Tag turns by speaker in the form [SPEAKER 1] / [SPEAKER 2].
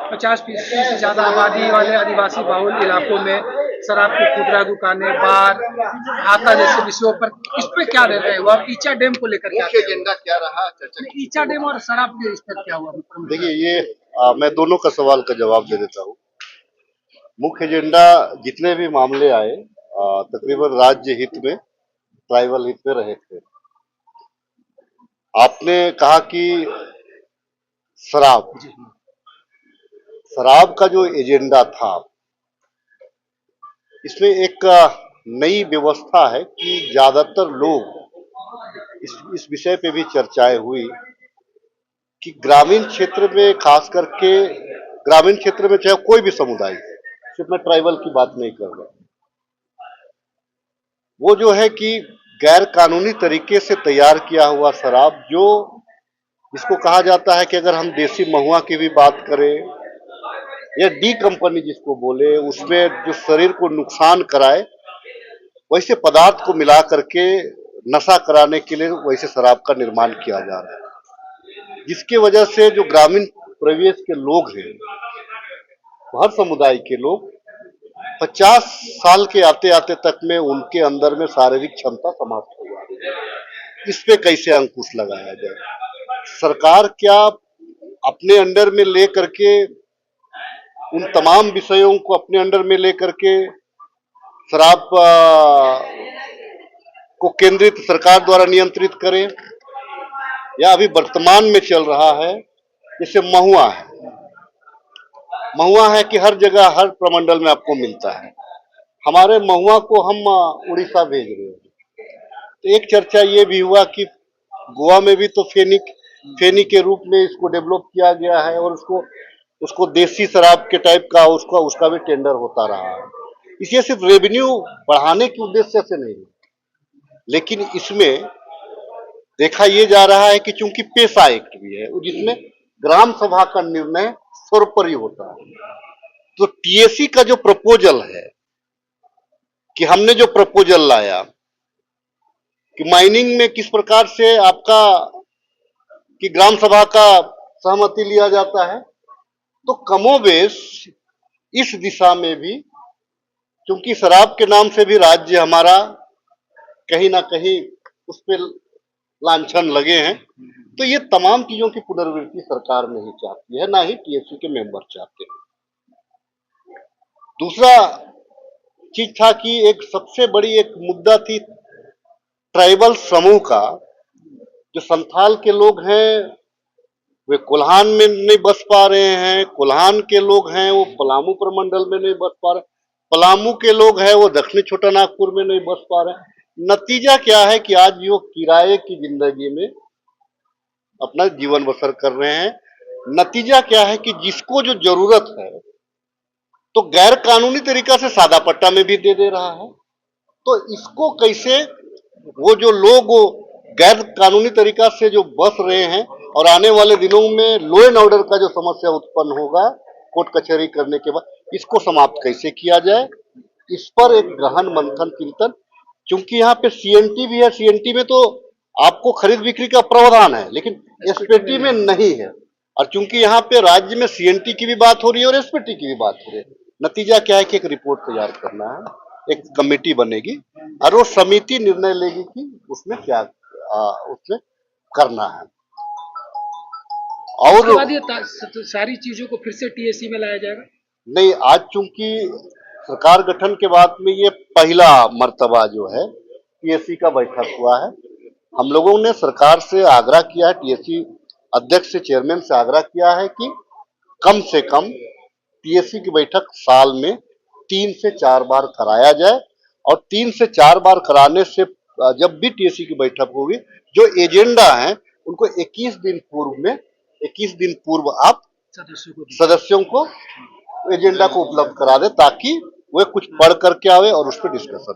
[SPEAKER 1] 50% से ज्यादा आबादी वाले आदिवासी बहुल इलाकों में शराब की खुदरा दुकानें, बार, हाता जैसे विषयों पर इस पे क्या निर्णय हुआ? ईचा डैम को लेकर क्या
[SPEAKER 2] मुख्य एजेंडा क्या रहा चर्चा की?
[SPEAKER 1] ईचा डैम और शराब के इस पर क्या हुआ?
[SPEAKER 2] देखिए ये मैं दोनों का सवाल का जवाब दे देता हूँ। मुख्य एजेंडा जितने भी मामले आए तकरीबन राज्य हित में, ट्राइबल हित में रहे थे। आपने कहा कि शराब शराब का जो एजेंडा था, इसमें एक नई व्यवस्था है कि ज्यादातर लोग इस विषय पे भी चर्चाएं हुई कि ग्रामीण क्षेत्र में, खास करके ग्रामीण क्षेत्र में, चाहे कोई भी समुदाय, सिर्फ मैं ट्राइबल की बात नहीं कर रहा, वो जो है कि गैर कानूनी तरीके से तैयार किया हुआ शराब, जो जिसको कहा जाता है कि अगर हम देसी महुआ की भी बात करें या डी कंपनी जिसको बोले, उसमें जो शरीर को नुकसान कराए, वैसे पदार्थ को मिला करके नशा कराने के लिए वैसे शराब का निर्माण किया जा रहा है, जिसके वजह से जो ग्रामीण परिवेश के लोग हैं, हर समुदाय के लोग 50 साल के आते आते तक में उनके अंदर में शारीरिक क्षमता समाप्त हो जाती है। इस पे कैसे अंकुश लगाया जाए? सरकार क्या अपने अंडर में ले करके उन तमाम विषयों को अपने अंडर में ले करके शराब को केंद्रित सरकार द्वारा नियंत्रित करे, या अभी वर्तमान में चल रहा है जैसे महुआ है कि हर जगह हर प्रमंडल में आपको मिलता है। हमारे महुआ को हम उड़ीसा भेज रहे हैं। तो एक चर्चा ये भी हुआ कि गोवा में भी तो फेनी के रूप में इसको डेवलप किया गया है और उसको देसी शराब के टाइप का उसका भी टेंडर होता रहा है। इसे सिर्फ रेवेन्यू बढ़ाने के उद्देश्य से नहीं, लेकिन इसमें देखा यह जा रहा है कि चूंकि पेशा एक्ट भी है, जिसमें ग्राम सभा का निर्णय सर्वोपरि होता है, तो टीएससी का जो प्रपोजल है कि हमने जो प्रपोजल लाया कि माइनिंग में किस प्रकार से आपका कि ग्राम सभा का सहमति लिया जाता है, तो कमोबेश इस दिशा में भी, क्योंकि शराब के नाम से भी राज्य हमारा कहीं ना कहीं उस पर लांछन लगे हैं, तो ये तमाम चीजों की पुनर्वृत्ति सरकार नहीं चाहती है, ना ही टीएससी के मेंबर चाहते हैं। दूसरा चीज था कि एक सबसे बड़ी एक मुद्दा थी ट्राइबल समूह का। जो संथाल के लोग हैं वे कोल्हान में नहीं बस पा रहे हैं, कोल्हान के लोग हैं वो पलामू प्रमंडल में नहीं बस पा रहे, पलामू के लोग हैं वो दक्षिणी छोटा नागपुर में नहीं बस पा रहे। नतीजा क्या है कि आज वो किराए की जिंदगी में अपना जीवन बसर कर रहे हैं। नतीजा क्या है कि जिसको जो जरूरत है तो गैर कानूनी तरीका से सादा पट्टा में भी दे रहा है। तो इसको कैसे वो जो लोग गैर कानूनी तरीका से जो बस रहे हैं, और आने वाले दिनों में लॉ एंड ऑर्डर का जो समस्या उत्पन्न होगा कोर्ट कचहरी करने के बाद, इसको समाप्त कैसे किया जाए, इस पर एक गहन मंथन चिंतन। क्योंकि यहाँ पे सीएनटी भी है, सीएनटी में तो आपको खरीद बिक्री का प्रावधान है, लेकिन एसपीटी में नहीं है। और चूंकि यहाँ पे राज्य में सीएनटी की भी बात हो रही है और एसपीटी की भी बात हो रही है, नतीजा क्या है कि एक रिपोर्ट तैयार करना है, एक कमेटी बनेगी और वो समिति निर्णय लेगी कि उसमें क्या उसमें करना है। और
[SPEAKER 1] बाद ये सारी चीजों को फिर से टीएससी में लाया जाएगा?
[SPEAKER 2] नहीं, आज चूंकि सरकार गठन के बाद में ये पहला मर्तबा जो है टीएससी का बैठक हुआ है। हम लोगों ने सरकार से आग्रह किया है, टीएससी अध्यक्ष से, चेयरमैन से आग्रह किया है कि कम से कम टीएससी की बैठक साल में 3 से 4 बार कराया जाए, और 3 से 4 बार कराने से जब भी टीएससी की बैठक होगी, जो एजेंडा है उनको 21 दिन पूर्व आप सदस्यों को एजेंडा को उपलब्ध करा दे, ताकि वे कुछ पढ़ करके आवे और उस पर डिस्कशन